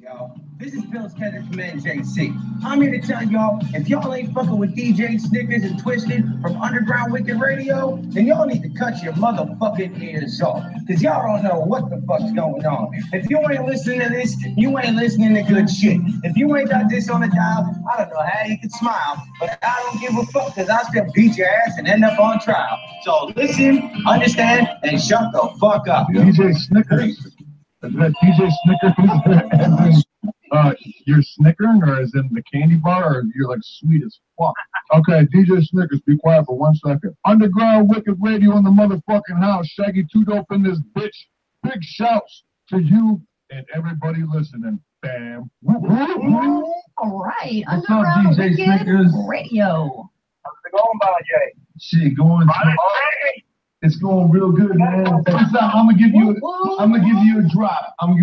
Yo, this is Bill Sketter from NJC. I'm here to tell y'all, if y'all ain't fucking with DJ Snickers and Twisted from Underground Wicked Radio, then y'all need to cut your motherfucking ears off. Because y'all don't know what the fuck's going on. If you ain't listening to this, you ain't listening to good shit. If you ain't got this on the dial, I don't know how you can smile, but I don't give a fuck because I still beat your ass and end up on trial. So listen, understand, and shut the fuck up. DJ Snickers. Is that DJ Snickers? You're snickering, or is in the candy bar, or you're like sweet as fuck? Okay, DJ Snickers, be quiet for 1 second. Underground Wicked Radio in the motherfucking house. Shaggy Two Dope in this bitch. Big shouts to you and everybody listening. Bam. All right, What's Underground up, DJ Wicked Snickers? Radio. How's it going, Jay? Shit, going. It's going real good, man. I'm gonna give you a drop. I'm gonna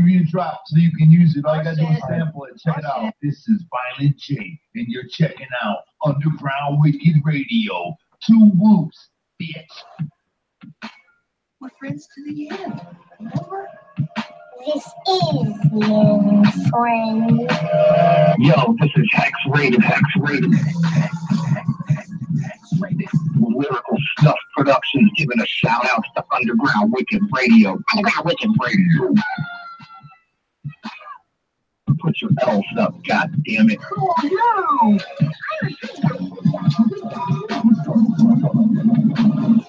give you a drop so you can use it. All you gotta do is sample it. Check it out. This is Violent J, and you're checking out Underground Wicked Radio. 2 whoops, bitch. We're friends to the end. Remember? This is your friend. Yo, this is Hex Rated. Lyrical Stuff Productions giving a shout out to Underground Wicked Radio. Underground Wicked Radio. Put your L's up, god damn it.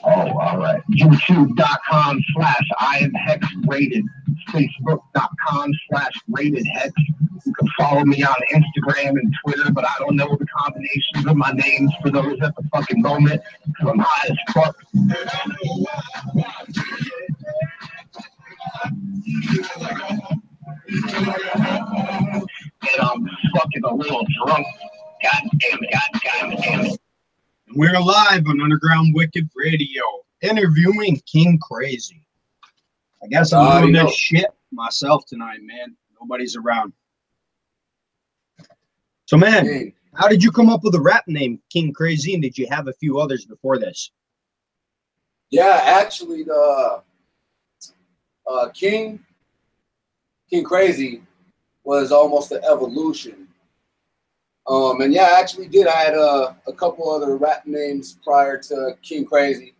Oh, all right. YouTube.com/I am Hex Rated. Facebook.com/Rated Hex. You can follow me on Instagram and Twitter, but I don't know the combinations of my names for those at the fucking moment, because I'm high as fuck. And I'm fucking a little drunk. God damn it. We're live on Underground Wicked Radio, interviewing KingCrazy. I guess I'm doing this shit myself tonight, man. Nobody's around. So, man, how did you come up with a rap name, KingCrazy, and did you have a few others before this? Yeah, actually, the KingCrazy was almost an evolution. And yeah, I actually did. I had a couple other rap names prior to KingCrazy,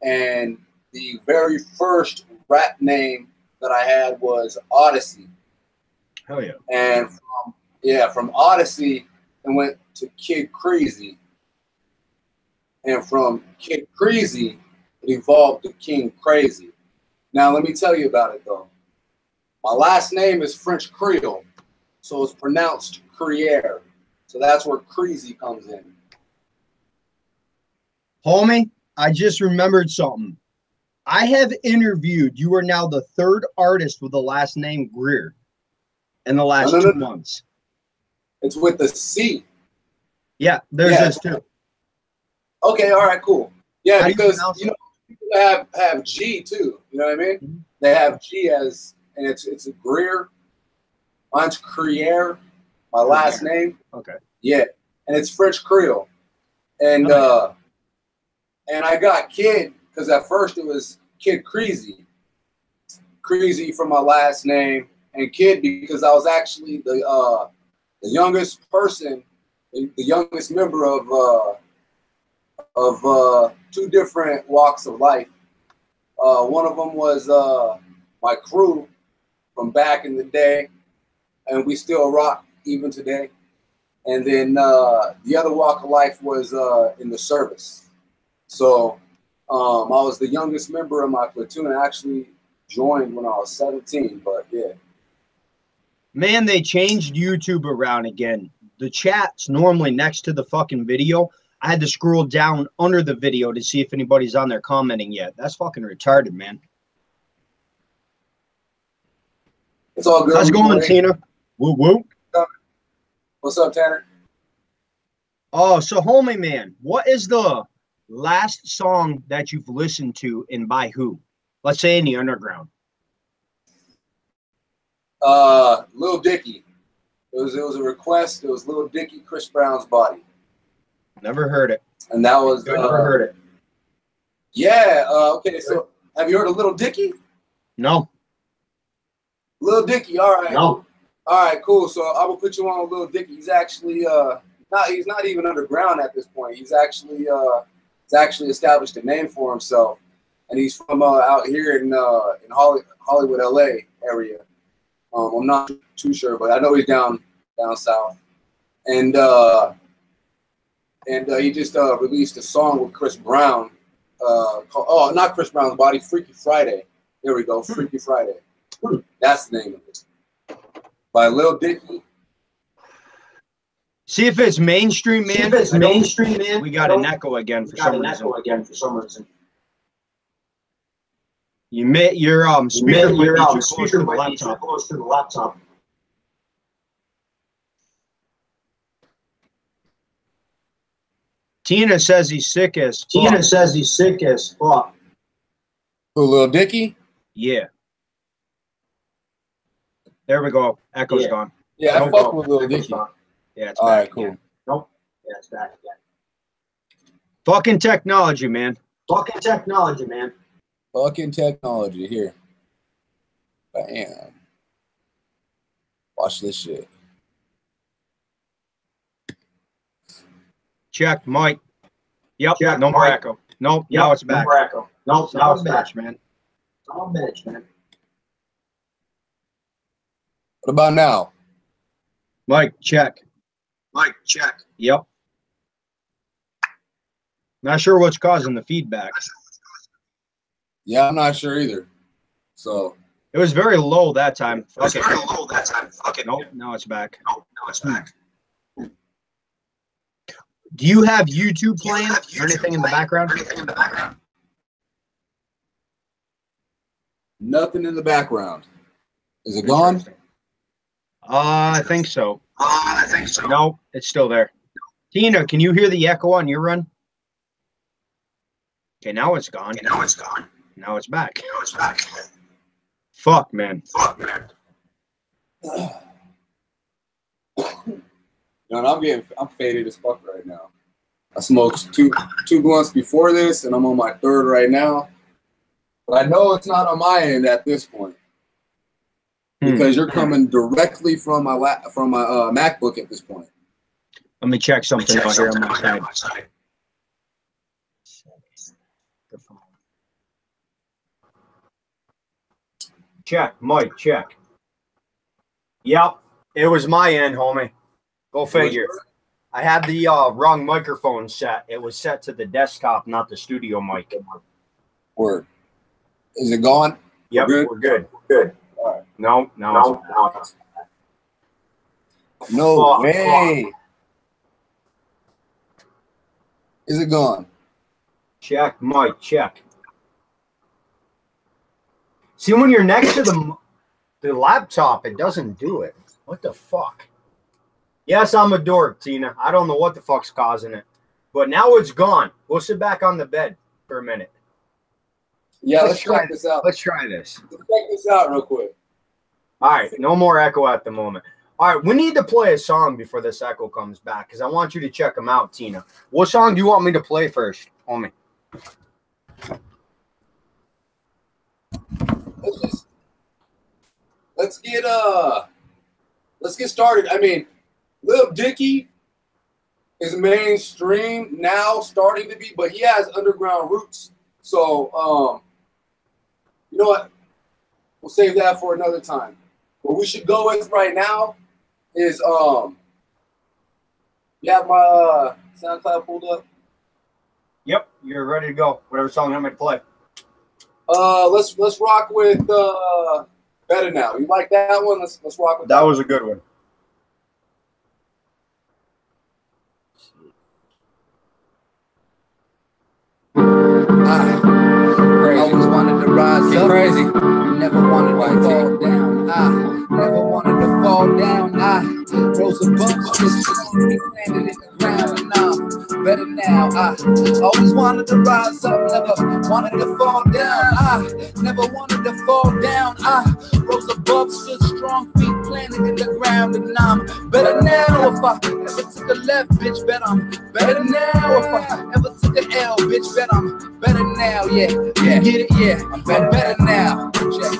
and the very first rap name that I had was Odyssey. Hell yeah! And from Odyssey, I went to KidCrazy, and from KidCrazy, it evolved to KingCrazy. Now, let me tell you about it though. My last name is French Creole, so it's pronounced Criere. So that's where Crazy comes in. Homie, I just remembered something. I have interviewed, you are now the 3rd artist with the last name Greer in the last 2 months. It's with the C. Yeah, there's this too. Okay, all right, cool. Yeah, because people have G too. You know what I mean? Mm-hmm. They have G as, and it's a Greer. Mine's Criere. My last name. Okay. Yeah, and it's French Creole, and and I got Kid because at first it was KidCrazy, Crazy from my last name, and Kid because I was actually the youngest person, the youngest member of 2 different walks of life. One of them was my crew from back in the day, and we still rock even today. And then the other walk of life was in the service. So I was the youngest member of my platoon. I actually joined when I was 17, but yeah. Man, they changed YouTube around again. The chat's normally next to the fucking video. I had to scroll down under the video to see if anybody's on there commenting yet. That's fucking retarded, man. It's all good. How's it going, Tina? Woo woo. What's up, Tanner? Oh, so homie man, what is the last song that you've listened to and by who? Let's say in the underground. Lil Dicky. It was a request. It was Lil Dicky, Chris Brown's Body. Never heard it. And that was never heard it. Yeah. Okay. So have you heard of Lil Dicky? No. Lil Dicky. All right. No. All right, cool. So I'm gonna put you on Lil Dicky. He's actually he's not even underground at this point. He's actually established a name for himself, and he's from out here in Hollywood, LA area. I'm not too sure, but I know he's down south, and he just released a song with Chris Brown. Called, not Chris Brown's Body, Freaky Friday. There we go, Freaky Friday. That's the name of it. By Lil Dicky. See if it's mainstream, man. See if it's mainstream, man. We got an echo again for some reason. You met your speaker might be too close to the laptop. Tina says he's sick as fuck. Who, Lil Dicky? Yeah. There we go. Echo's gone. Yeah, I fuck with Lil Dicky. Yeah, it's all back right, cool. Again. Nope. Yeah, it's back again. Fucking technology, man. Fucking technology here. Bam. Watch this shit. Check, Mike. Yep. Check, no more echo. Nope. Yep. Now it's back. No more echo. Nope. Now it's back, man. What about now? Mike, check. Yep. Not sure what's causing the feedback. Yeah, I'm not sure either. So it was very low that time. Fuck it. Nope. Now it's back. Do you have YouTube playing or anything in the background? Nothing in the background. Is it gone? I think so. Nope, it's still there. Tina, can you hear the echo on your run? Okay, now it's gone. Now it's back. Fuck, man. I'm faded as fuck right now. I smoked two blunts before this, and I'm on my third right now. But I know it's not on my end at this point because you're coming directly from my MacBook at this point. Let me check something out here on my side. Check, Mike, check. Yep, it was my end, homie. Go figure. I had the wrong microphone set. It was set to the desktop, not the studio mic. Word. Is it gone? Yep, we're good. All right. No. No way. Is it gone? Check, Mike, check. See, when you're next to the laptop, it doesn't do it. What the fuck? Yes, I'm a dork, Tina. I don't know what the fuck's causing it. But now it's gone. We'll sit back on the bed for a minute. Yeah, let's try this out. Let's try this. Let's check this out real quick. All right, no more echo at the moment. All right, we need to play a song before this echo comes back because I want you to check them out, Tina. What song do you want me to play first, homie? Let's get started. I mean, Lil Dicky is mainstream now, starting to be, but he has underground roots. So, you know what? We'll save that for another time. What we should go with right now is, you have my SoundCloud pulled up? Yep, you're ready to go. Whatever song I'm going to play. Let's rock with Better Now. You like that one? Let's rock with that. That was a good one. I always wanted to rise up. Crazy. Never wanted to fall down. Never wanted to fall down. Rose above, just landed in the ground, and I'm better now. Always wanted to rise up. Never wanted to fall down. Never wanted to fall down. Rose above, stood strong, feet planted in the ground, and I'm better now. If I ever took a left, bitch, bet I'm better now. If I ever took an L, bitch, bet I'm better now. Yeah, get it, yeah. I'm better now. Check.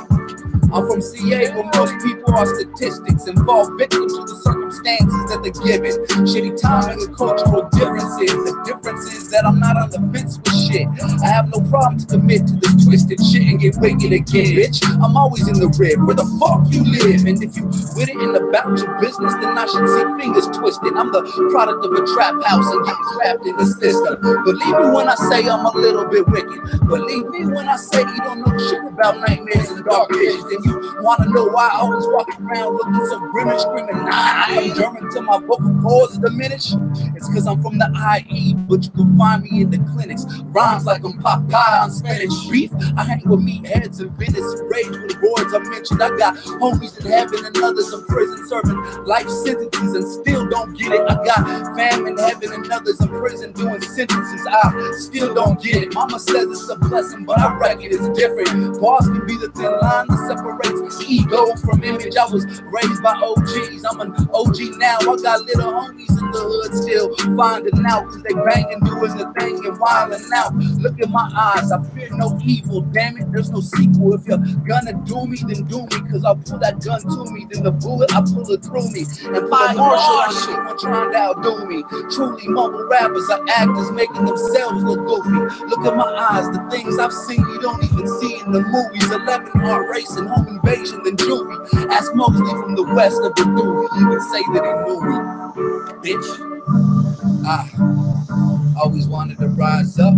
I'm from CA, where most people are statistics, involved victims to the circumstances that they're given. Shitty timing and cultural differences. The difference is that I'm not on the fence with shit. I have no problem to commit to this twisted shit and get wicked again, bitch. I'm always in the rib. Where the fuck you live? And if you with it and about your business, then I should see fingers twisted. I'm the product of a trap house and get trapped in the system. Believe me when I say I'm a little bit wicked. Believe me when I say you don't know shit about nightmares and dark visions. And you wanna know why I always walk around looking so grim and screaming, nah, I'm German till my vocal cords diminish. It's cause I'm from the IE, but you can find me in the clinics. Rhymes like I'm Popeye on spinach beef. I hang with meatheads and Venice rage when words are mentioned. I got homies in heaven and others in prison serving life sentences and still don't get it. I got fam in heaven and others in prison doing sentences. I still don't get it. Mama says it's a blessing, but I reckon it's different. Bars can be the thin line that separates ego from image. I was raised by OGs. I'm an OG now. I got little homies in the hood still finding out because they banging, doing the thing and wilding out. Look in my eyes. I fear no evil. Damn it, there's no sequel. If you're gonna do me, then do me. Cause I'll pull that gun to me. Then the bullet, I pull it through me. And pull a marshal on shit when trying to outdo me. Truly mumble rappers are actors making themselves look goofy. Look at my eyes, the things I've seen you don't even see in the movies. 11 heart racing, home invasion, then juvie. Ask Mosley from the west of the dude. He even say that he knew me. Bitch. I always wanted to rise up,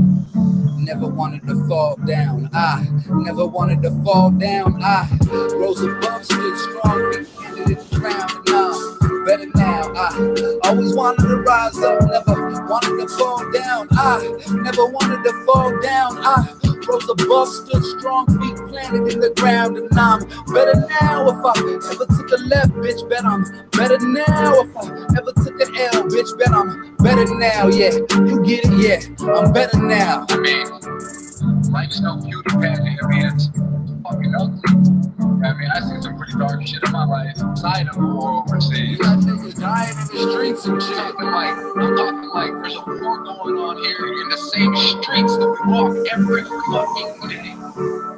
never wanted to fall down. I never wanted to fall down. I rose above, stood strong, feet planted in the ground, and I'm better now. I always wanted to rise up, never wanted to fall down. I never wanted to fall down. I rose above, stood strong, feet planted in the ground, and I'm better now. If I ever took a left, bitch, bet I'm better now. If I ever took an L, bitch, bet I'm better now. Yeah, you get it, yeah, I'm better now. I mean, life's no beauty pageant. I mean, it's fucking ugly. I mean, I seen some pretty dark shit in my life outside of war overseas. You got niggas dying in the streets and shit. I'm talking like there's a war going on here in the same streets that we walk every fucking day.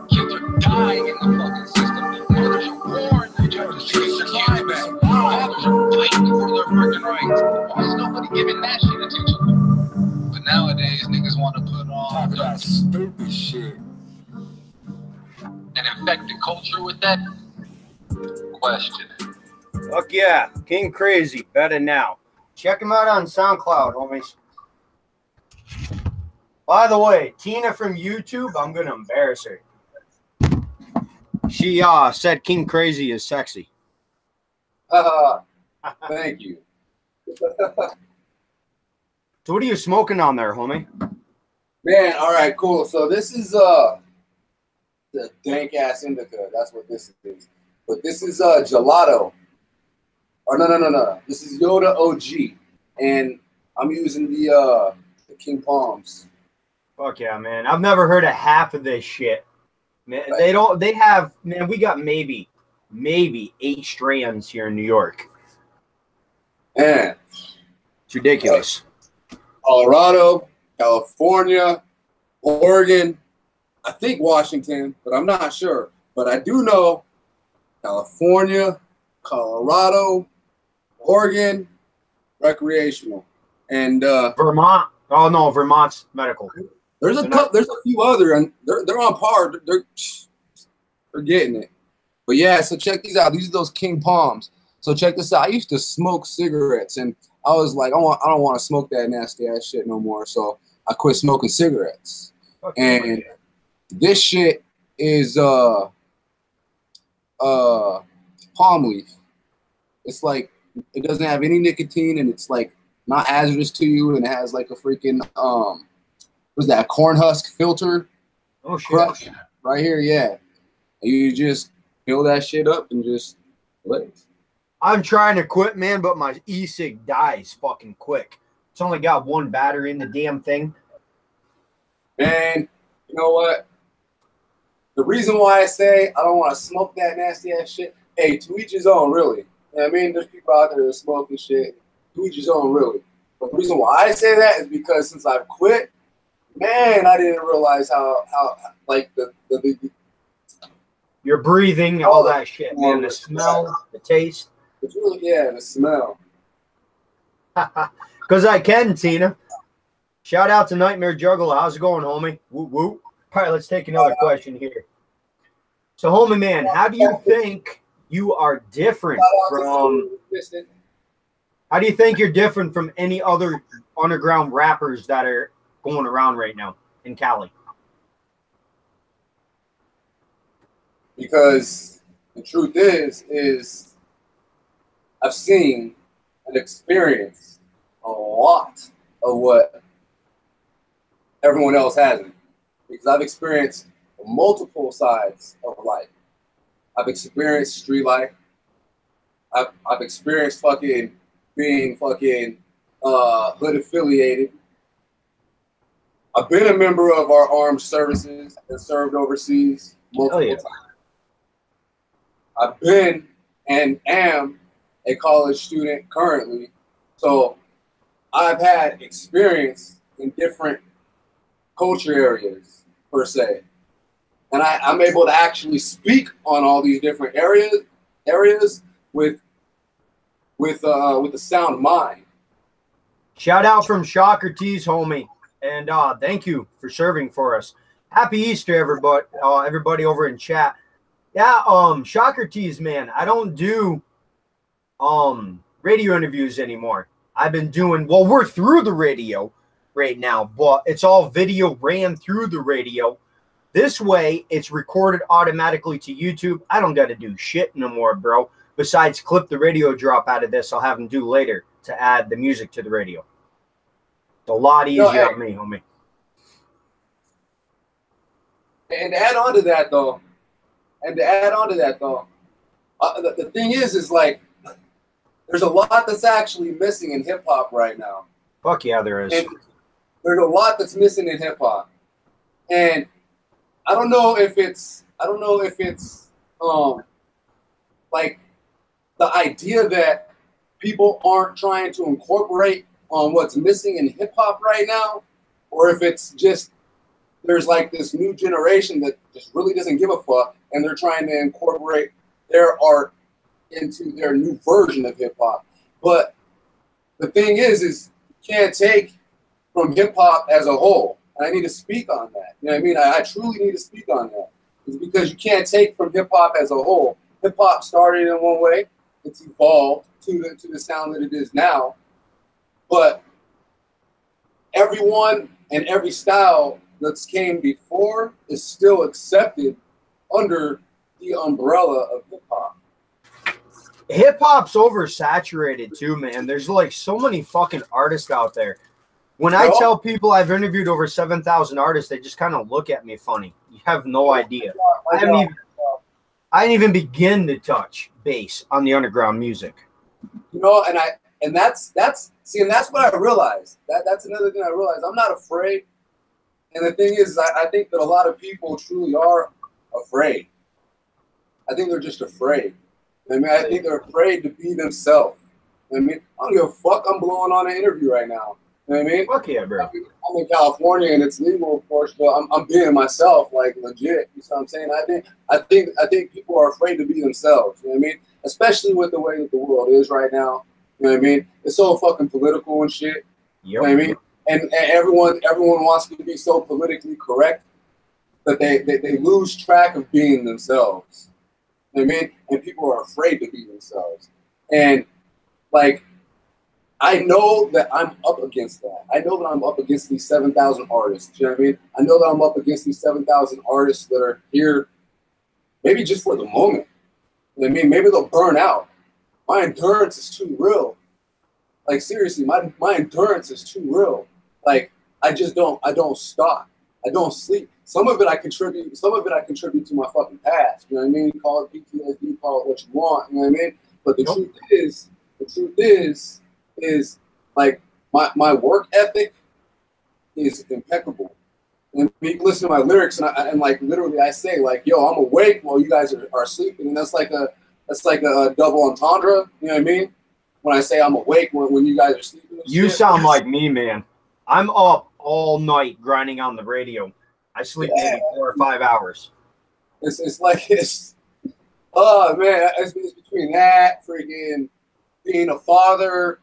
Kids are dying in the fucking system. Mothers are born to judge the streets are kids back. Fathers are fighting for their freaking rights. Why is nobody giving that shit attention? But nowadays, niggas want to put on that stupid shit and infect the culture with that. Question it. Fuck yeah, KingCrazy, better now. Check him out on SoundCloud, homies. By the way, Tina from YouTube, I'm gonna embarrass her. She said KingCrazy is sexy. Thank you. So what are you smoking on there, homie? Man, all right, cool. So this is the dank ass indica. That's what this is. But this is gelato. Or no. This is Yoda OG, and I'm using the King Palms. Fuck yeah, man. I've never heard of half of this shit. Man, they have, man, we got maybe 8 strands here in New York. Man. It's ridiculous. Colorado, California, Oregon, I think Washington, but I'm not sure. But I do know California, Colorado, Oregon, recreational, and Vermont. Oh no, Vermont's medical. There's a few other, and they're on par. They're getting it. But yeah, so check these out. These are those King Palms. So check this out. I used to smoke cigarettes, and I was like, I don't want to smoke that nasty ass shit no more. So I quit smoking cigarettes. Okay. And this shit is palm leaf. It's like it doesn't have any nicotine, and it's like not hazardous to you, and it has like a freaking what's that, corn husk filter? Oh shit! Crush right here, yeah. And you just fill that shit up and just let it. I'm trying to quit, man, but my e-cig dies fucking quick. It's only got 1 battery in the damn thing. Man, you know what? The reason why I say I don't want to smoke that nasty ass shit, hey, to each his own, really. You know what I mean? There's people out there that are smoking shit. To each his own, really. But the reason why I say that is because since I've quit, man, I didn't realize how like the You're breathing, all that shit, man. The smell, the taste. It's really, yeah, the smell. Because I can, Tina. Shout out to Nightmare Juggler. How's it going, homie? Whoop, whoop. All right, let's take another question here. So, homie man, how do you think you are different from... How do you think you're different from any other underground rappers that are going around right now in Cali? Because the truth is I've seen and experienced a lot of what everyone else hasn't. Because I've experienced multiple sides of life. I've experienced street life. I've experienced fucking being fucking hood affiliated. I've been a member of our armed services and served overseas multiple times. I've been and am a college student currently. So I've had experience in different culture areas, per se. And I'm able to actually speak on all these different areas with a sound mind. Shout out from Shocker Tees, homie. And thank you for serving for us. Happy Easter, everybody over in chat. Yeah, Shocker Tees, man. I don't do radio interviews anymore. I've been doing, well, we're through the radio right now, but it's all video ran through the radio. This way, it's recorded automatically to YouTube. I don't got to do shit no more, bro. Besides clip the radio drop out of this, I'll have them do later to add the music to the radio. It's a lot easier on me, homie. And to add on to that, though, the thing is like, there's a lot that's actually missing in hip hop right now. Fuck yeah, there is. And there's a lot that's missing in hip hop, and I don't know if it's like the idea that people aren't trying to incorporate on what's missing in hip hop right now, or if it's just there's like this new generation that just really doesn't give a fuck, and they're trying to incorporate their art into their new version of hip hop. But the thing is you can't take from hip hop as a whole. And I need to speak on that. You know what I mean? I truly need to speak on that. It's because you can't take from hip hop as a whole. Hip hop started in one way. It's evolved to the sound that it is now. But everyone and every style that's came before is still accepted under the umbrella of hip hop. Hip hop's oversaturated too, man. There's like so many fucking artists out there. When I tell people I've interviewed over 7,000 artists, they just kind of look at me funny. You have no idea. I didn't even begin to touch base on the underground music. You know, and that's what I realized. That's another thing I realized. I'm not afraid. And the thing is, I think that a lot of people truly are afraid. I think they're just afraid. I mean, I think they're afraid to be themselves. I mean, I don't give a fuck. I'm blowing on an interview right now. You know what I mean? Fuck yeah, bro. I'm in California and it's legal, of course, but I'm being myself, like legit. You know what I'm saying? I think people are afraid to be themselves. You know what I mean? Especially with the way that the world is right now. You know what I mean? It's so fucking political and shit. Yep. You know what I mean? And everyone wants to be so politically correct that they lose track of being themselves. You know what I mean? And people are afraid to be themselves. And like, I know that I'm up against that. I know that I'm up against these 7,000 artists. You know what I mean? I know that I'm up against these 7,000 artists that are here maybe just for the moment. You know what I mean? Maybe they'll burn out. My endurance is too real. Like, seriously, my endurance is too real. Like, I don't stop. I don't sleep. Some of it I contribute to my fucking past. You know what I mean? Call it PTSD, call it what you want. You know what I mean? But the truth is like my work ethic is impeccable. And you can listen to my lyrics and like literally I say like, yo, I'm awake while you guys are sleeping. And that's like a double entendre. You know what I mean? When I say I'm awake when you guys are sleeping. You sound like me, man. I'm up all night grinding on the radio. I sleep maybe 4 or 5 hours. It's Oh man, it's between that, freaking being a father,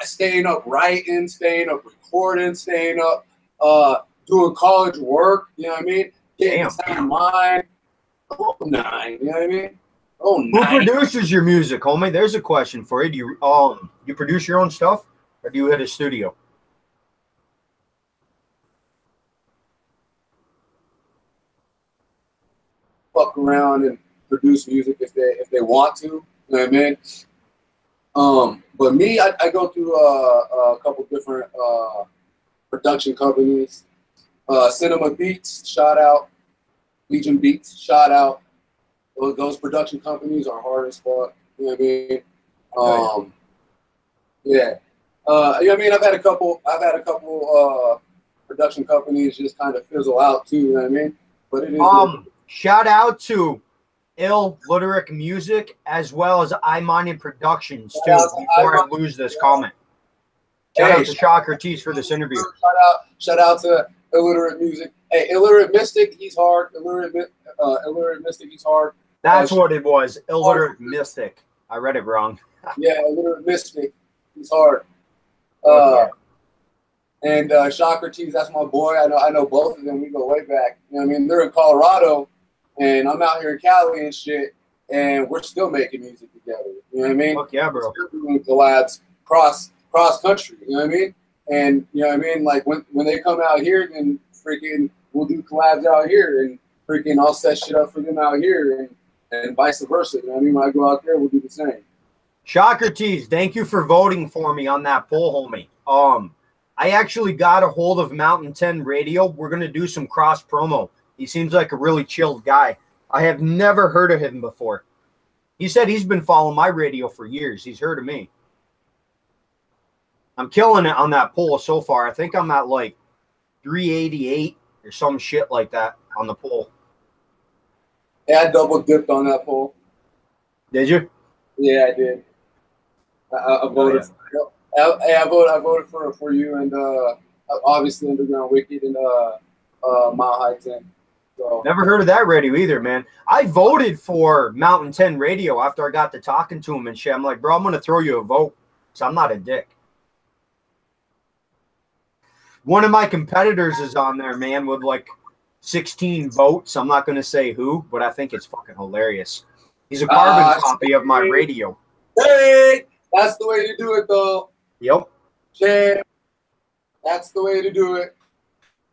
staying up writing, staying up recording, staying up doing college work, you know what I mean? Getting the sound mind. Oh, 9, you know what I mean? Oh, Who produces your music, homie? There's a question for you. Do you produce your own stuff, or do you hit a studio? Fuck around and produce music if they want to, you know what I mean? But me, I go through a couple different production companies. Cinema Beats, shout out. Legion Beats, shout out. Those production companies are hard as fuck. You know what I mean? Yeah. I mean, I've had a couple production companies just kind of fizzle out too. You know what I mean? But it is. Shout out to Ill Lyric Music as well as iMinded Productions too. Before I lose this comment, shout out to Shocker Tees for this interview. Shout out to Illiterate Music. Hey, Illiterate Mystic, he's hard. Illiterate Mystic, he's hard. That's what it was. Illiterate Mystic. I read it wrong. Yeah, Illiterate Mystic, he's hard. And Shocker Tees, that's my boy. I know both of them. We go way back. You know what I mean? They're in Colorado, and I'm out here in Cali and shit, and we're still making music together. You know what I mean? Fuck yeah, bro. We're doing collabs cross country. You know what I mean? And you know what I mean? Like when they come out here, then freaking we'll do collabs out here, and freaking I'll set shit up for them out here, and vice versa. You know what I mean? When I go out there, we'll do the same. Shocker Tees, thank you for voting for me on that poll, homie. I actually got a hold of Mountain 10 Radio. We're gonna do some cross promo. He seems like a really chilled guy. I have never heard of him before. He said he's been following my radio for years. He's heard of me. I'm killing it on that poll so far. I think I'm at like 388 or some shit like that on the poll. Yeah, I double dipped on that poll. Did you? Yeah, I did. I voted. I voted for you and obviously Underground Wicked and Mile High 10. So. Never heard of that radio either, man. I voted for Mountain 10 Radio after I got to talking to him and shit. I'm like, bro, I'm gonna throw you a vote. So I'm not a dick. One of my competitors is on there, man, with like 16 votes. I'm not gonna say who, but I think it's fucking hilarious. He's a carbon copy of my radio. Hey, that's the way to do it, though. Yep. Yeah, that's the way to do it.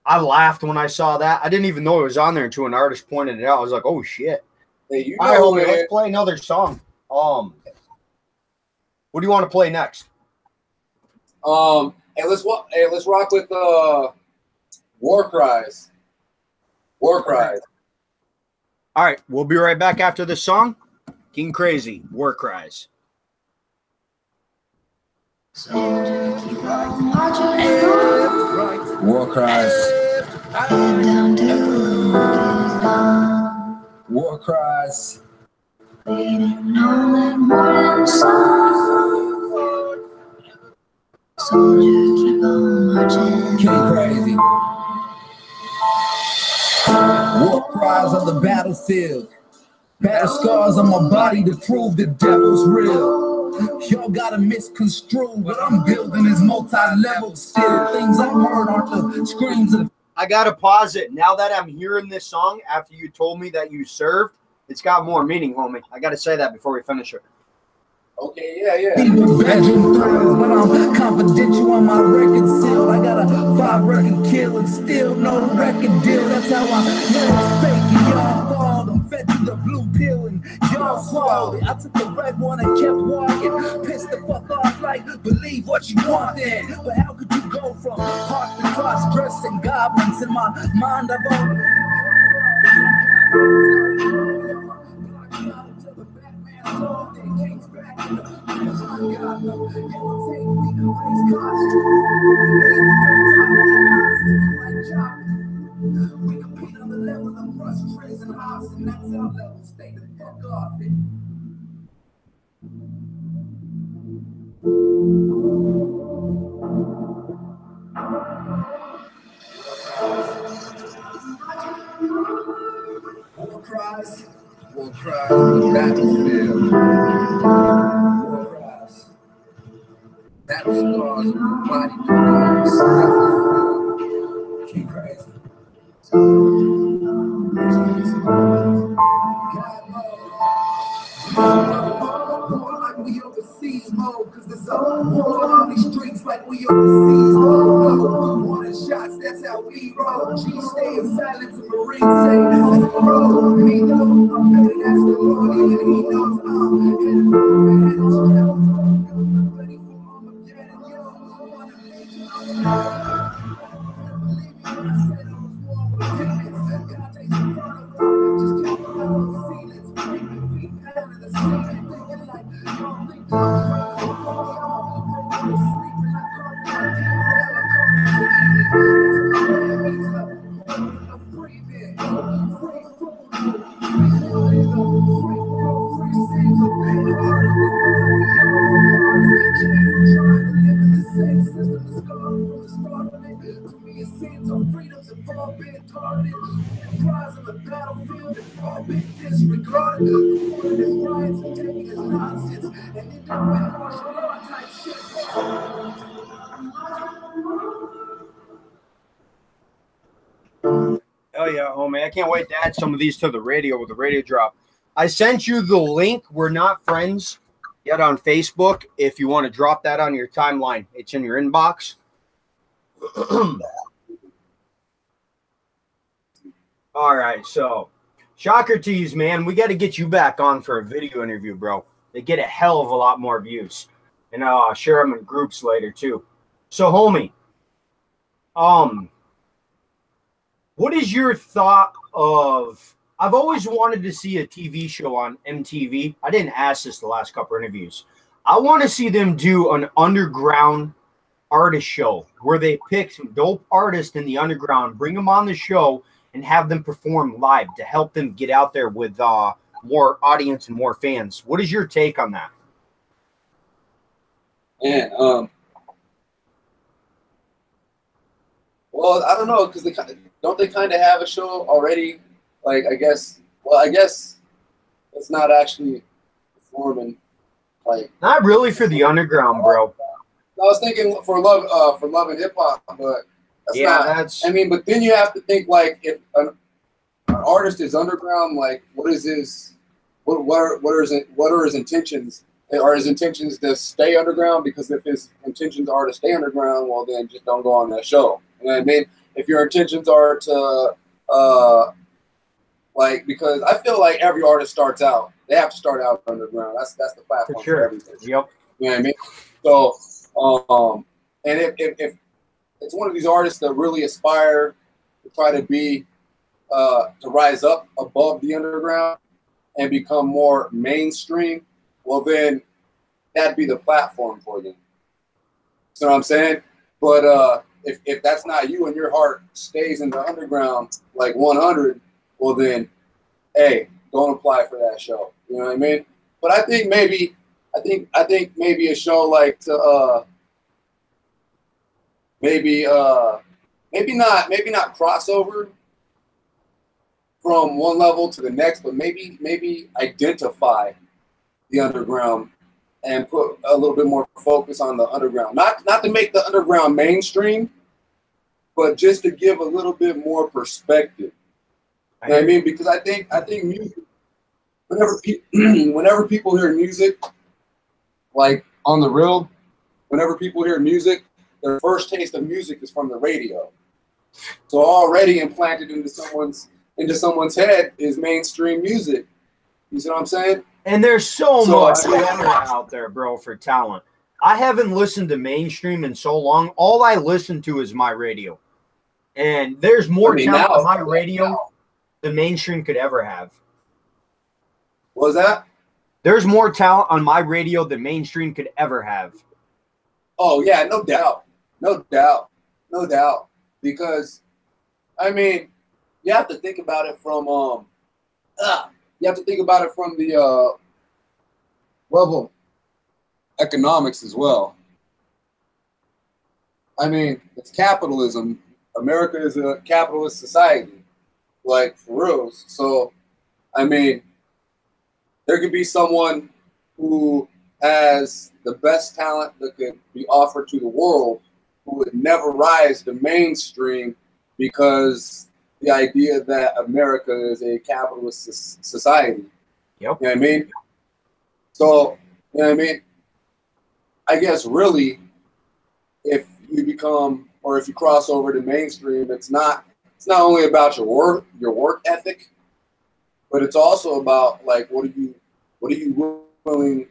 I laughed when I saw that. I didn't even know it was on there until an artist pointed it out. I was like, oh, shit. Hey, you know, all right, homie, let's play another song. What do you want to play next? Hey, let's rock with War Cries. War Cries. All right, we'll be right back after this song. KingCrazy, War Cries. War Cries. War Cries. Waiting on that morning sun. Soldier, keep on marching. KingCrazy. War cries on the battlefield. Battle scars on my body to prove the devil's real. Y'all gotta misconstrue what I'm building is multi-level still. Things I've heard aren't the screams of. I gotta pause it. Now that I'm hearing this song after you told me that you served, it's got more meaning, homie. I gotta say that before we finish it. Okay, yeah. But I'm confidential on my record seal. I got a 5-record kill and still no record deal. That's how I know it's fake and y'all fall. I'm fed to the blue pill and y'all swallowed it. I took the red one and kept walking. Pissed the fuck off like believe what you want then. But how could you go from park to cross dressing goblins in my mind? I've already. We compete on the level of rush, trays, and hops, and that's our level. Stay the fuck off it. War cries. cries, war cries on the battlefield. War cries. Battle scars of the body belongs. KingCrazy. War like we overseas mode, cause there's a war on these streets like we overseas mode. Wanted shots, that's how we roll. G stay in silence, and Marines say, let's roll. Me though, I'm better, that's the Lord, even he knows I'm headed for my head is trapped. Ready for Armageddon, yo. Wanna make it believe me when I said I was war with demons. God takes the front of the just kept my own ceilings. Keep my feet pounding the ceiling. Thinking like, don't think that I'm crazy. I'm sleeping. I come to my demons. Hell, I come to the evening. That's what my man means. A free man. Free food. Free water. Free world. Free single. And all of the world we are compromised. Came from trying to live in the same system as God from the start of it. To me, it seems our freedoms have all been targeted. Cries on the battlefield have all been disregarded. The word is riots and taking is nonsense. And ending with martial law type shit. Oh yeah, homie. I can't wait to add some of these to the radio with the radio drop. I sent you the link. We're not friends yet on Facebook. If you want to drop that on your timeline, it's in your inbox. All right, so Socrates, man, we got to get you back on for a video interview, bro. They get a hell of a lot more views, and I'll share them in groups later too. So, homie, what is your thought of? I've always wanted to see a TV show on MTV. I didn't ask this the last couple of interviews. I want to see them do an underground artist show where they pick some dope artists in the underground, bring them on the show, and have them perform live to help them get out there with more audience and more fans. What is your take on that? Man, well, I don't know, because don't they kind of have a show already? Like, I guess it's not actually performing. Like, not really for the underground, bro. I was thinking for love and hip hop, but that's not. That's. I mean, but then you have to think, like, if an artist is underground, like, what is his? What are his intentions? Are his intentions to stay underground? Because if his intentions are to stay underground, well, then just don't go on that show. You know what I mean? If your intentions are to, like, because I feel like every artist starts out, they have to start out underground. That's the platform for everything. Yep. You know what I mean? So, and if it's one of these artists that really aspire to try to be, to rise up above the underground and become more mainstream, well, then that'd be the platform for them. You know what I'm saying? But if that's not you and your heart stays in the underground like 100, well then, hey, don't apply for that show. You know what I mean? But I think maybe a show like maybe not crossover from one level to the next, but maybe identify the underground and put a little bit more focus on the underground. Not to make the underground mainstream, but just to give a little bit more perspective. You know what I mean? Because I think music, whenever people hear music, like on the real, whenever people hear music, their first taste of music is from the radio. So already implanted into someone's head is mainstream music. You see what I'm saying? And there's so much out there, bro, for talent. I haven't listened to mainstream in so long. All I listen to is my radio. And there's more talent on my radio than mainstream could ever have. What was that? There's more talent on my radio than mainstream could ever have. Oh, yeah, no doubt. No doubt. No doubt. Because, I mean, you have to think about it from the level of economics as well. I mean, it's capitalism. America is a capitalist society, like, for real. So I mean, there could be someone who has the best talent that could be offered to the world who would never rise to mainstream because the idea that America is a capitalist society. Yep. You know what I mean? So, you know what I mean? I guess really, if you become or if you cross over to mainstream, it's not only about your work ethic, but it's also about like what are you willing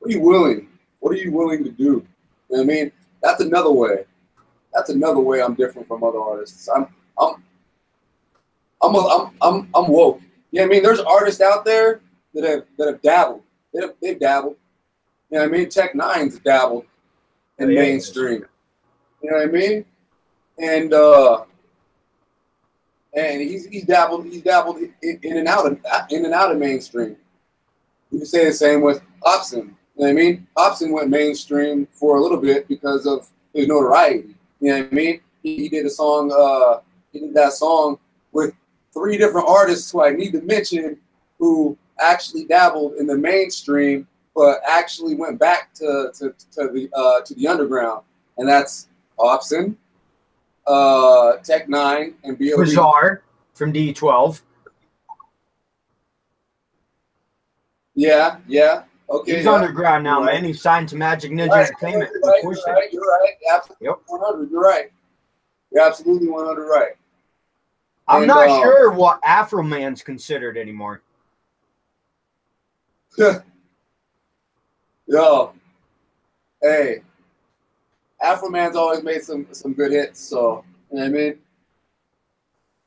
to do? You know what I mean? That's another way. That's another way I'm different from other artists. I'm woke. You know what I mean? There's artists out there that have dabbled. They've dabbled. You know what I mean? Tech Nine's dabbled in mainstream. You know what I mean? And he's dabbled in and out of mainstream. You can say the same with Hobson. You know what I mean? Hobson went mainstream for a little bit because of his notoriety. You know what I mean? He did a song. He did that song with 3 different artists who I need to mention who actually dabbled in the mainstream, but actually went back to the underground, and that's Hobson, Tech Nine, and B.O.B. Bizarre from D12. Yeah. Okay. He's underground now, man. He's signed to Magic Ninja Entertainment. You're right. Absolutely. Yep. 100. You're right. You're absolutely 100 right. I'm not sure what Afro Man's considered anymore. Yo, hey, Afro Man's always made some good hits, so you know what I mean?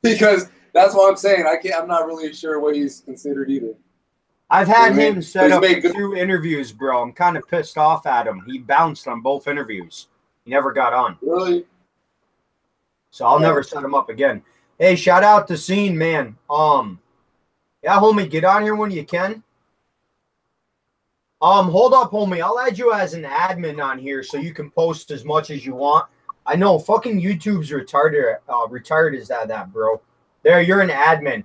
Because that's what I'm saying. I'm not really sure what he's considered either. I've had him set up 2 interviews, bro. I'm kind of pissed off at him. He bounced on both interviews. He never got on. Really? So I'll never set him up again. Hey, shout out to Scene, man. Yeah, homie, get on here when you can. Hold up, homie. I'll add you as an admin on here so you can post as much as you want. I know fucking YouTube's retired is that, bro. There, you're an admin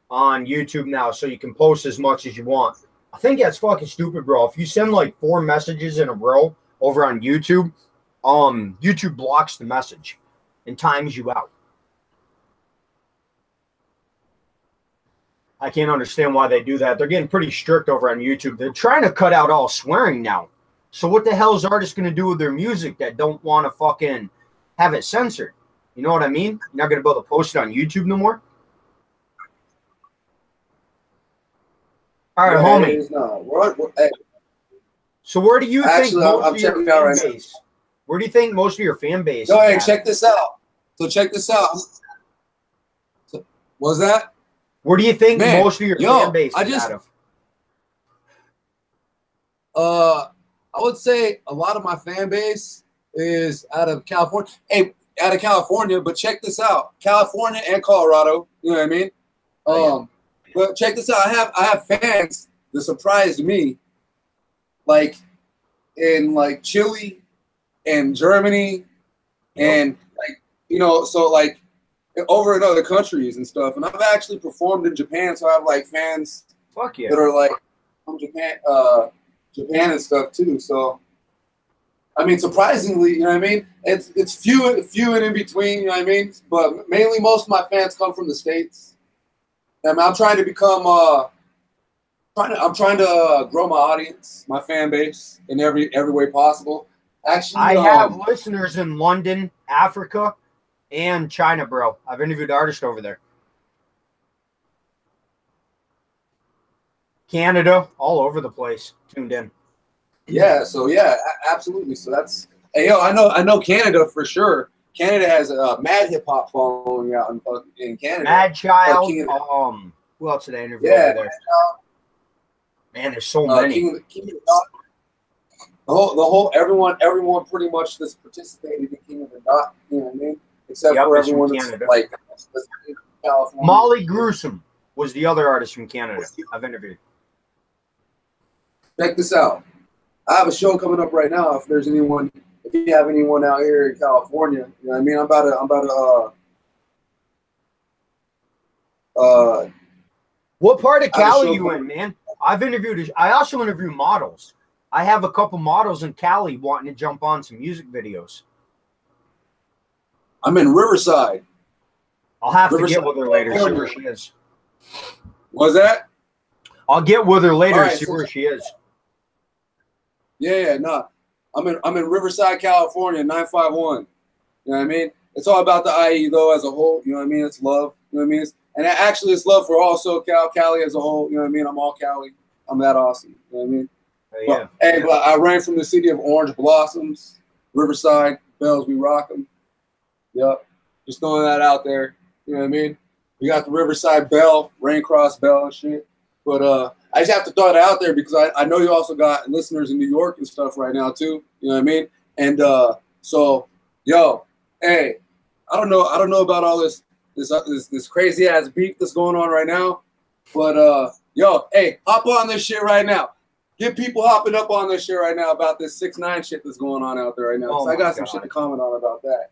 on YouTube now, so you can post as much as you want. I think that's fucking stupid, bro. If you send like 4 messages in a row over on YouTube, YouTube blocks the message and times you out. I can't understand why they do that. They're getting pretty strict over on YouTube. They're trying to cut out all swearing now. So what the hell is artists going to do with their music that don't want to fucking have it censored? You know what I mean? You're not going to be able to post it on YouTube no more? All right, homie. Hey. So where do you think most of your fan base? Where do you think most of your fan base? Go ahead, check this out. So check this out. What's that? Where do you think most of your fan base is out of? I would say a lot of my fan base is out of California. Hey, out of California, but check this out. California and Colorado. You know what I mean? But check this out. I have fans that surprised me, like in like Chile and Germany, and like so like over in other countries and stuff. And I've actually performed in Japan, so I have like fans that are like from Japan and stuff too. So I mean, surprisingly, you know what I mean? It's few and in between, you know what I mean? But mainly most of my fans come from the States. And I'm trying to become I'm trying to grow my audience, my fan base in every way possible. Actually, I have listeners in London, Africa, and China, bro. I've interviewed artists over there. Canada, all over the place, tuned in. Yeah, so yeah, absolutely. So that's I know Canada for sure. Canada has a mad hip hop following out in Canada. Mad Child. Who else did I interview over there? Man, there's so many. The whole everyone pretty much that's participated in King of the Dot, you know what I mean? Except for everyone that's like California. Molly Gruesome was the other artist from Canada I've interviewed. Check this out. I have a show coming up right now. If you have anyone out here in California, you know what I mean? I'm about to What part of Cali you in, man? I also interview models. I have a couple models in Cali wanting to jump on some music videos. I'm in Riverside. I'll have to get with her later, see where she is. What's that? I'll get with her later, Right, see where she is. Yeah, no. I'm in Riverside, California, 951. You know what I mean? It's all about the IE though as a whole. You know what I mean? It's love. You know what I mean? Actually, it's love for all SoCal, Cali as a whole. You know what I mean? I'm all Cali. I'm that awesome. You know what I mean? Yeah. But I ran from the city of orange blossoms, Riverside, bells, we rock them. Yep. Just throwing that out there. You know what I mean? We got the Riverside Bell, Raincross Bell and shit. But I just have to throw that out there because I know you also got listeners in New York and stuff right now too. You know what I mean? And so, yo, hey, I don't know about all this crazy ass beef that's going on right now. But yo, hey, hop on this shit right now. Get people hopping up on this shit right now about this 6ix9ine shit that's going on out there right now. Oh I got some shit to comment on about that.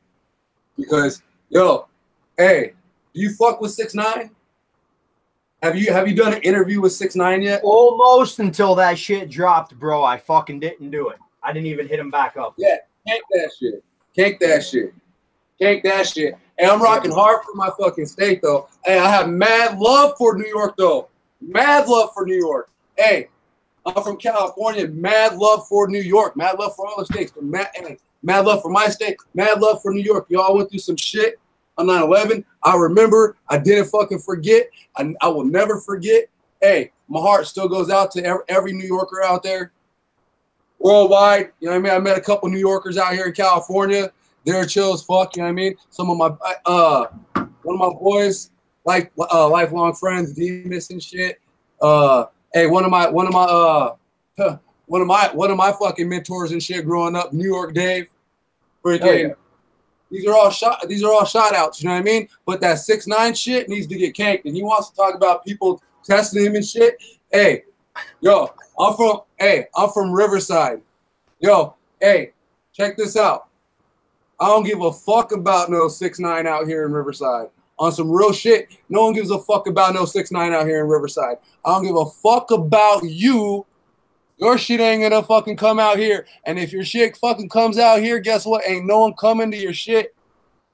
Because, yo, hey, do you fuck with 6ix9ine? Have you done an interview with 6ix9ine yet? Almost until that shit dropped, bro. I fucking didn't do it. I didn't even hit him back up. Yeah, cake that shit. Cake that shit. Cake that shit. And I'm rocking hard for my fucking state, though. Hey, I have mad love for New York, though. Mad love for New York. Hey, I'm from California. Mad love for New York. Mad love for all the states. But mad love for my state. Mad love for New York. Y'all went through some shit on 9/11. I remember. I didn't fucking forget. I will never forget. Hey, my heart still goes out to every New Yorker out there. Worldwide. You know what I mean? I met a couple New Yorkers out here in California. They're chill as fuck. You know what I mean? Some of my one of my boys, like lifelong friends, Demas and shit. Hey, one of my fucking mentors and shit growing up, New York Dave. Freaking, these are all shot outs, you know what I mean? But that 6ix9ine shit needs to get canked. And he wants to talk about people testing him and shit. Hey, yo, I'm from Riverside. Yo, hey, check this out. I don't give a fuck about no 6ix9ine out here in Riverside. On some real shit, no one gives a fuck about no 6ix9ine out here in Riverside. I don't give a fuck about you. Your shit ain't gonna fucking come out here. And if your shit fucking comes out here, guess what? Ain't no one coming to your shit.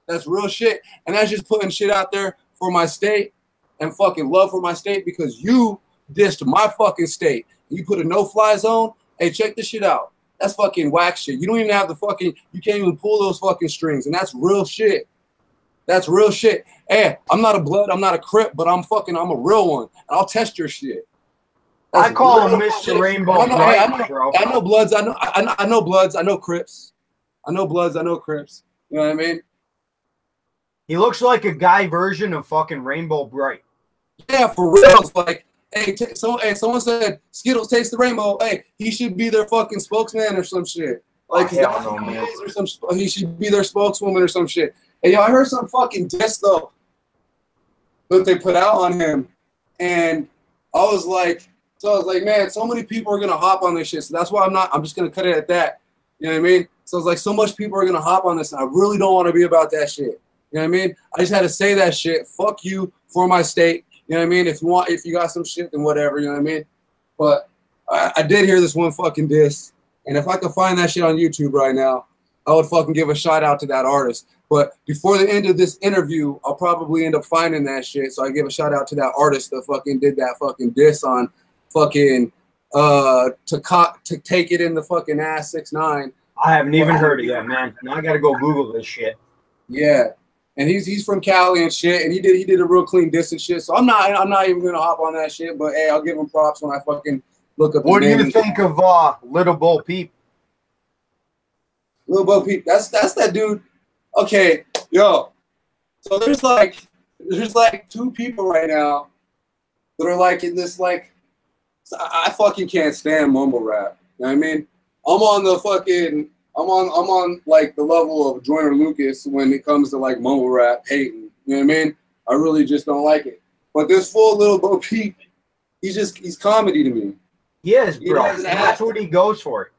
That's real shit. And that's just putting shit out there for my state and fucking love for my state because you dissed my fucking state. You put a no-fly zone. Hey, check this shit out. That's fucking whack shit. You don't even have the fucking, you can't even pull those fucking strings. And that's real shit. That's real shit. Hey, I'm not a blood, I'm not a crip, but I'm a real one. And I'll test your shit. That's I call him Mr. Rainbow. I know bloods, I know bloods, I know crips. I know bloods, I know crips. You know what I mean? He looks like a guy version of fucking Rainbow Bright. Yeah, for real. It's like, hey, someone said Skittles taste the rainbow. Hey, he should be their fucking spokesman or some shit. Like, he should be their spokeswoman or some shit. Hey, yo, I heard some fucking diss though that they put out on him, and I was like, man, so many people are gonna hop on this shit. So that's why I'm just gonna cut it at that. You know what I mean? So it's like so much people are gonna hop on this, and I really don't want to be about that shit. You know what I mean? I just had to say that shit. Fuck you for my state. You know what I mean? If you got some shit, then whatever. You know what I mean? But I did hear this one fucking diss, and if I could find that shit on YouTube right now, I would fucking give a shout out to that artist. But before the end of this interview, I'll probably end up finding that shit. So I give a shout out to that artist that fucking did that fucking diss on fucking to take it in the fucking ass 6ix9ine. I haven't even heard of that, man. Now I gotta go Google this shit. Yeah. And he's from Cali and shit, and he did a real clean diss and shit. So I'm not even gonna hop on that shit. But hey, I'll give him props when I fucking look up. What do you think of Little Bo Peep? Little Bo Peep, that's that dude. Okay, yo. So there's like 2 people right now that are like in this like. I fucking can't stand mumble rap. You know what I mean? I'm on like the level of Joyner Lucas when it comes to like mumble rap hating. You know what I mean? I really just don't like it. But this full Little Bo Peep, he's comedy to me. Yes, bro. That's what he goes for.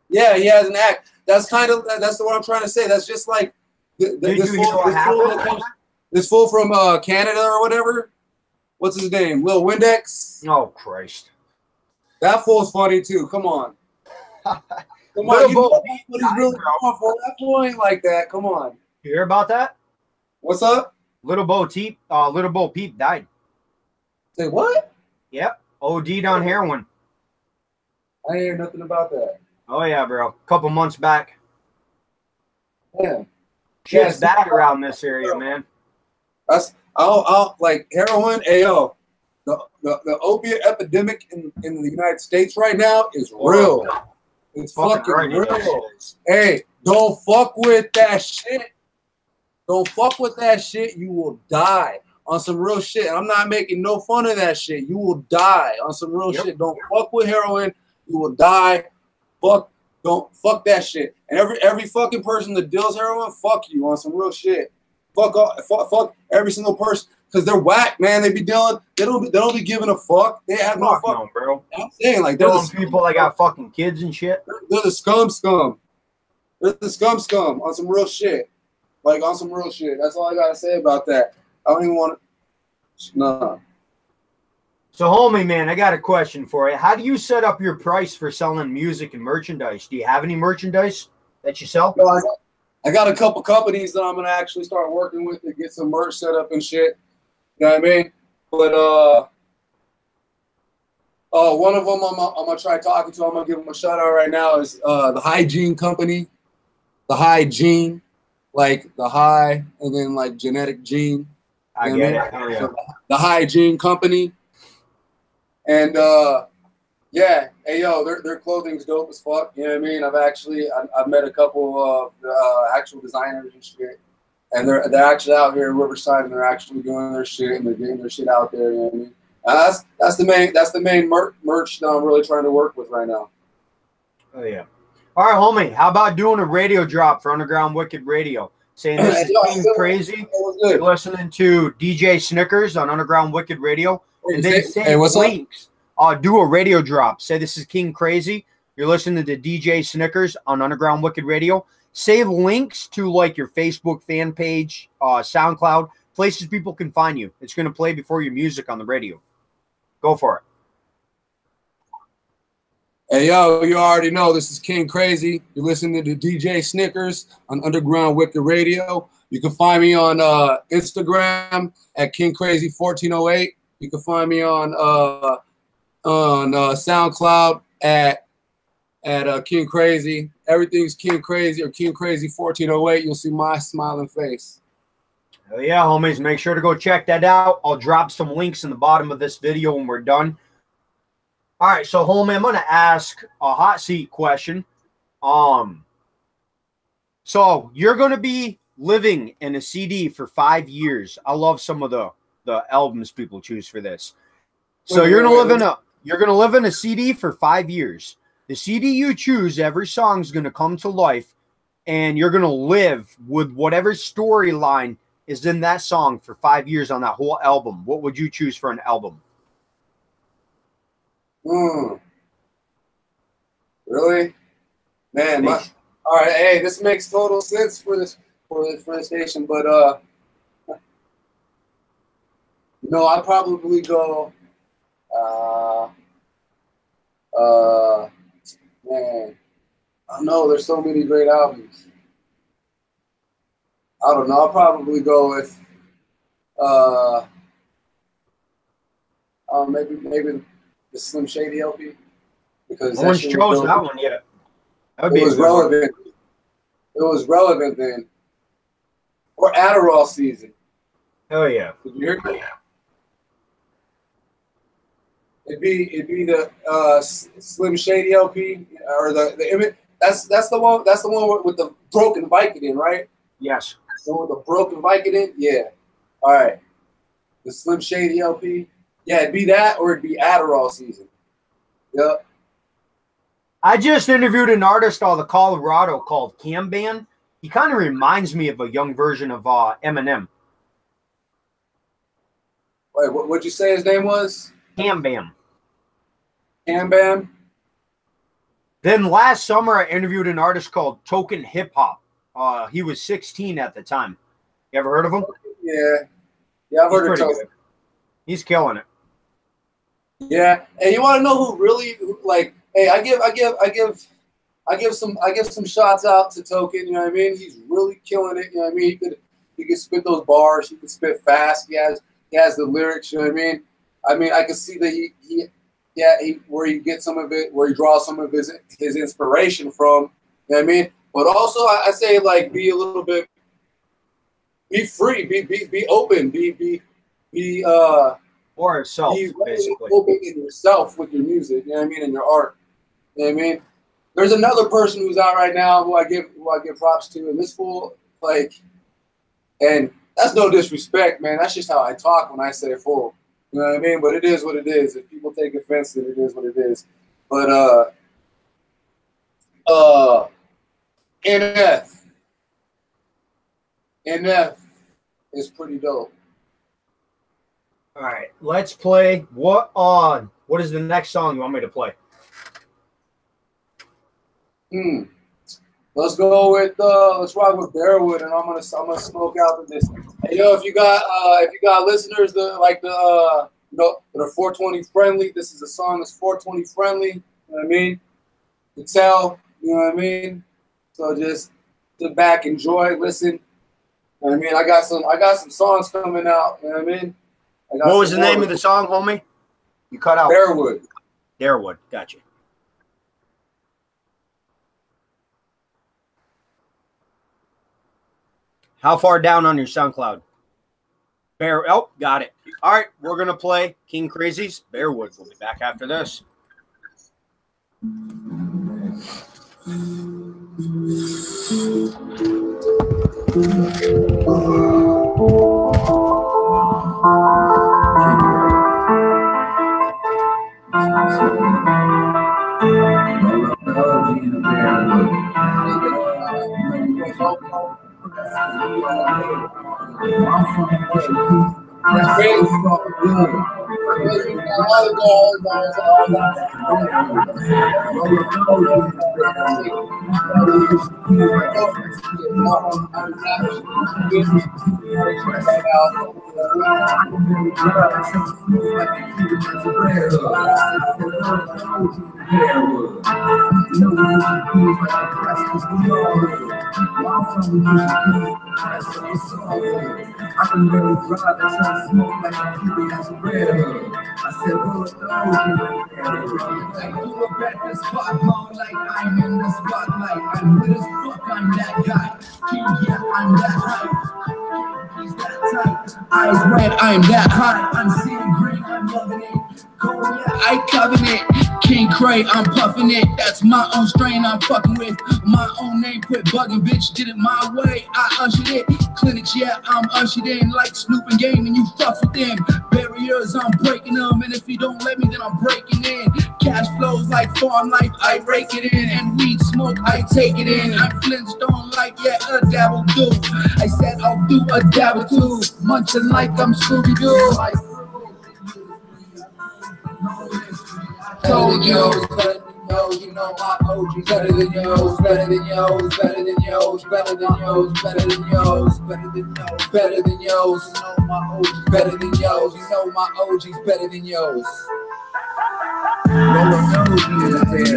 Yeah, he has an act. That's what I'm trying to say. That's just like this fool from Canada or whatever. what's his name? Lil Windex. Oh Christ. That fool's funny too. Come on. Come on, Little you Bo know Peep what he's really going for. That fool ain't like that. Come on. You hear about that? What's up? Little Bo Peep died. Say what? Yep. OD'd on heroin. I ain't hear nothing about that. Oh yeah, bro. Couple months back. Yeah. Shit's bad around this area, man. I'll like heroin. Ayo, the opiate epidemic in the United States right now is real. It's fucking real. Hey, don't fuck with that shit. Don't fuck with that shit. You will die on some real shit. And I'm not making no fun of that shit. You will die on some real shit. Don't fuck with heroin. You will die. Fuck that shit. And every fucking person that deals heroin, fuck you on some real shit. Fuck every single person, because they're whack, man. They be dealing. They don't be giving a fuck. They have no fuck, no, bro. I'm saying, like, they're the people that got fucking kids and shit. They're the scum. They're the scum on some real shit. Like, on some real shit. That's all I gotta say about that. I don't even want to. Nah. So, homie, man, I got a question for you. How do you set up your price for selling music and merchandise? Do you have any merchandise that you sell? No, I got a couple companies that I'm gonna actually start working with to get some merch set up and shit. You know what I mean? But one of them I'm gonna try talking to. I'm gonna give them a shout out right now. Is the Hygiene Company, the Hygiene, like the high and then like genetic gene. I get it. Oh, yeah. So the Hygiene Company, and yeah, hey yo, their clothing's dope as fuck. You know what I mean? I've met a couple of actual designers and shit, and they're actually out here in Riverside, and they're actually doing their shit and they're getting their shit out there. You know what I mean? That's the main merch that I'm really trying to work with right now. Oh yeah. All right, homie. How about doing a radio drop for Underground Wicked Radio? Saying this is KingCrazy. You're listening to DJ Snickers on Underground Wicked Radio, and then say links. Do a radio drop. Say this is KingCrazy. You're listening to DJ Snickers on Underground Wicked Radio. Save links to like your Facebook fan page, SoundCloud, places people can find you. It's going to play before your music on the radio. Go for it. Hey, yo, you already know this is KingCrazy. You're listening to DJ Snickers on Underground Wicked Radio. You can find me on Instagram at KingCrazy1408. You can find me on SoundCloud at KingCrazy. Everything's KingCrazy or KingCrazy1408. You'll see my smiling face. Hell yeah, homies. Make sure to go check that out. I'll drop some links in the bottom of this video when we're done. All right, so homie, I'm gonna ask a hot seat question. So you're gonna be living in a CD for 5 years. I love some of the albums people choose for this. So you're gonna live in a CD for 5 years. The CD you choose, every song is gonna come to life, and you're gonna live with whatever storyline is in that song for 5 years on that whole album. What would you choose for an album? Really? Man, all right, hey, this makes total sense for the station, but I'd probably go man, I know there's so many great albums. I don't know, I'll probably go with maybe the Slim Shady LP, because no one's chose that one yet. That would be relevant. It was relevant then. Or Adderall Season. Oh yeah. Did you hear me? It'd be the Slim Shady LP or the image. That's the one with the broken Vicodin, right? Yes. The one with the broken Vicodin. Yeah. All right. The Slim Shady LP. Yeah, it'd be that, or it'd be Adderall Season. Yep. I just interviewed an artist out of Colorado called Camban. He kind of reminds me of a young version of Eminem. Wait, what'd you say his name was? Camban. Camban? Then last summer, I interviewed an artist called Token Hip Hop. He was 16 at the time. You ever heard of him? Yeah. Yeah, I've heard of Token. He's killing it. Yeah, and you want to know who really like? Hey, I give some shots out to Token. You know what I mean? He's really killing it. You know what I mean? He could spit those bars. He could spit fast. He has the lyrics. You know what I mean? I can see that where he gets some of it, where he draws some of his inspiration from. You know what I mean? But also, I say like be a little bit, be free, be open, or yourself, be basically. open in yourself with your music. You know what I mean? And your art. You know what I mean? There's another person who's out right now who I give props to, and this fool like, and that's no disrespect, man. That's just how I talk when I say fool. You know what I mean? But it is what it is. If people take offense, then it is what it is. But NF is pretty dope. All right, let's play. What is the next song you want me to play? Let's go with let's rock with Bearwood, and I'm gonna smoke out this. Hey, yo, if you got listeners that like that are 420 friendly, this is a song that's 420 friendly. You know what I mean? To tell, you know what I mean? So just sit back, enjoy, listen. You know what I mean? I got some songs coming out. You know what I mean? What was the name of the song, homie? You cut out. Bearwood. Bearwood. Gotcha. How far down on your SoundCloud? Oh, got it. All right, we're going to play KingCrazy's Bearwood. We'll be back after this. I can really drive and try smoke like a Cuban as a red. I said, roll it pull up at the spot, blow like I'm in the spotlight. I'm lit as fuck, I'm that guy. Yeah, I'm that hype. He's that tight. Eyes red, I'm that hot. I'm seeing green, I'm loving it. Cognac, I covenant. KingCrazy, I'm puffing it. That's my own strain I'm fucking with. My own name, quit bugging, bitch. Did it my way, I ushered it. Clinics, yeah, I'm ushered in like Snoop and Game, and you fuck with them. Barriers, I'm breaking them, and if you don't let me, then I'm breaking in. Cash flows like farm life, I rake it in. And weed smoke, I take it in. I'm Flintstone like, yeah, a dabble do. I said I'll do a dabble too. Munching like I'm Scooby-Doo. Told you, you know my OG's better than yours, better than yours, better than yours, better than yours, better than yours, better than yours, better than yours. You know my OG's better than yours. You know my OG's better than yours. Roll a nose in the bed, you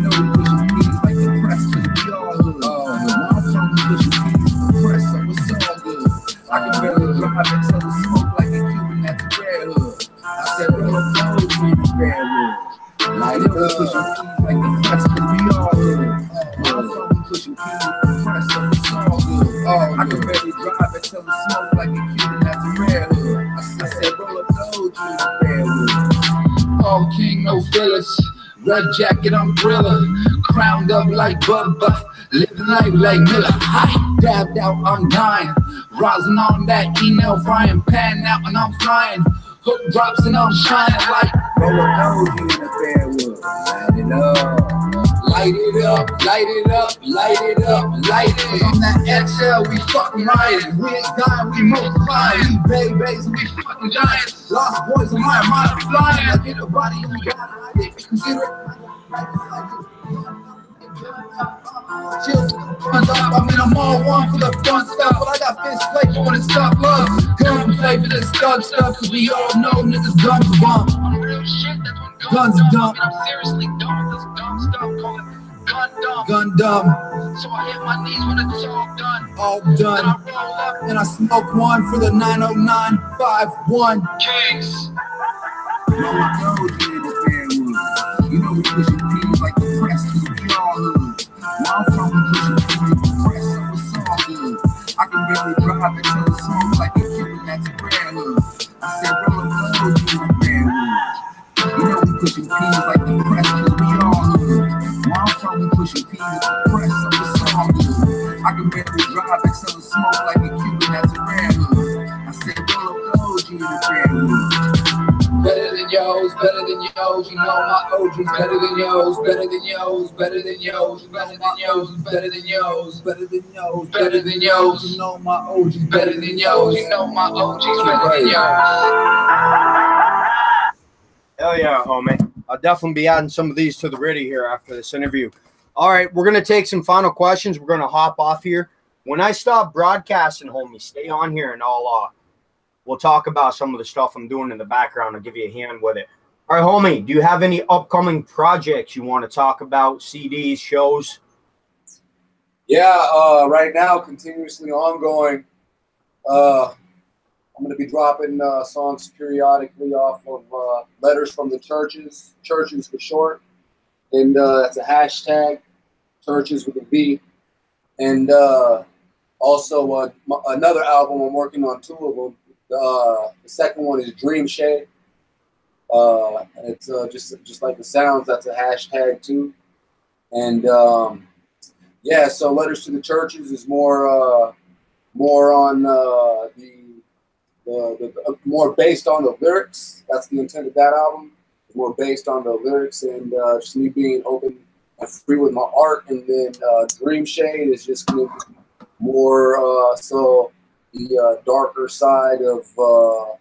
know we pushing keys like the press to the yard. I'm from pushing keys to the press, so it's all good. I can barely drive until the smoke like a Cuban at the red hood. I said roll a nose in the bed, light it up, pushing keys like the press to the yard. I'm from pushing keys to the press, so it's all good. I can barely drive until the smoke like a Cuban at the red hood. I said roll a nose in the bed. All king, no fillers. Red jacket umbrella, crowned up like Bubba, living life like Miller. I dabbed out, I'm dying, rising on that email frying pan out, and I'm flying. Hook drops and I'm shining like roll a nose in the Bearwood. Light it up, light it up, light it up, light it up, light it. On that XL, we fucking riding. We ain't dying, we multiplying. We babies, we fucking giants. Lost boys on my mind flying. I get a body and we gotta hide it. Consider it. Chill, I'm in a mall one for the fun stuff, but I got fish flake, you wanna stop love. Gun play for this this thug stuff, cause we all know niggas guns bump. On real shit, that's when Guns dumb. I'm seriously dumb with this dumb stuff called gun dumb. Gun dumb. So I hit my knees when it's all done. All Then done. I roll up. And I smoke one for the 90951. Kings. You know we pushing P's like the press, cause we all hood. Where I'm from, we pushing P's like the press, so it's all good. I can barely drive until the smoke like a Cuban, that's a rare hood. I said, roll up the OG in the bad hood. You know we pushing P's like the press, cause we all hood. Where I'm from, we pushing P's like the press, so it's all good. I can barely drive until the smoke like a Cuban, that's a rare hood. I said, roll up the OG in the bad hood. Better than yours, better than yours. You know my OG's better than yours, better than yours, better than yours, better than yours, better than yours, better than yours, better than yours. You know my OG's better than yours. You know my OG's better than yours. Hell yeah, homie. I'll definitely be adding some of these to the radio here after this interview. All right, we're going to take some final questions. We're going to hop off here. When I stop broadcasting, homie, stay on here and we'll talk about some of the stuff I'm doing in the background. I'll give you a hand with it. All right, homie, do you have any upcoming projects you want to talk about, CDs, shows? Yeah, right now, continuously ongoing. I'm going to be dropping songs periodically off of Letters from the Churches for short. And that's a hashtag, churches with a V. And also another album, I'm working on 2 of them. The second one is Dream Shade. And it's just like the sounds, that's a hashtag too. And yeah, so Letters to the Churches is more on more based on the lyrics. That's the intent of that album. It's more based on the lyrics and just me being open and free with my art. And then Dream Shade is just going to be more so the darker side of well,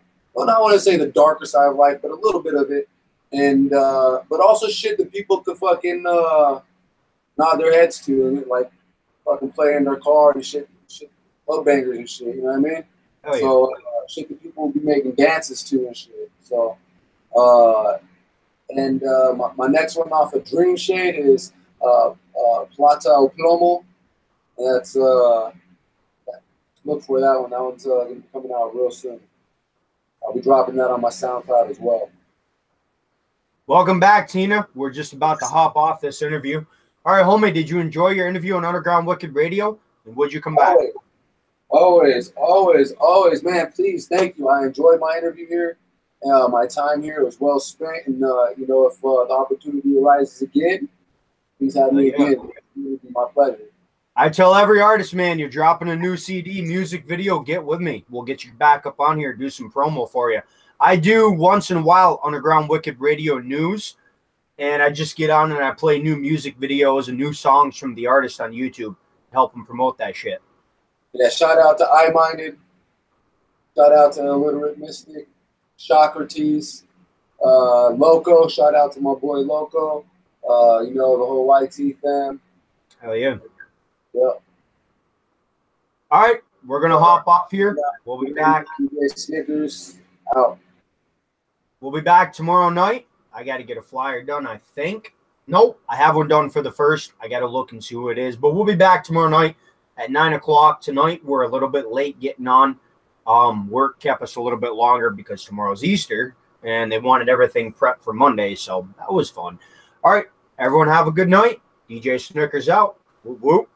I want to say the darker side of life, but a little bit of it, and but also shit that people could fucking nod their heads to, and like fucking play in their car and shit love bangers and shit. You know what I mean? Oh, yeah. So shit that people will be making dances to and shit. So and my next one off of Dream Shade is Plata o Plomo. That's look for that one. That one's going to be coming out real soon. I'll be dropping that on my SoundCloud as well. Welcome back, Tina. We're just about to hop off this interview. All right, homie, did you enjoy your interview on Underground Wicked Radio? And would you come back? Always, man. Please, thank you. I enjoyed my interview here. My time here was well spent. And, you know, if the opportunity arises again, please have me again. It would be my pleasure. I tell every artist, man, you're dropping a new CD, music video, get with me. We'll get you back up on here, do some promo for you. I do once in a while Underground Wicked Radio news, and I just get on and I play new music videos and new songs from the artist on YouTube, help them promote that shit. Yeah, shout out to I-Minded. Shout out to Illiterate Mystic, Socrates, Loco. Shout out to my boy Loco. You know, the whole YT fam. Hell yeah. Yep. All right, we're going to hop off here. We'll be back. Snickers out. We'll be back tomorrow night. I got to get a flyer done, I think. Nope, I have one done for the first. I got to look and see who it is. But we'll be back tomorrow night at 9 o'clock. Tonight, we're a little bit late getting on. Work kept us a little bit longer because tomorrow's Easter, and they wanted everything prepped for Monday, so that was fun. All right, everyone have a good night. DJ Snickers out. Whoop, whoop.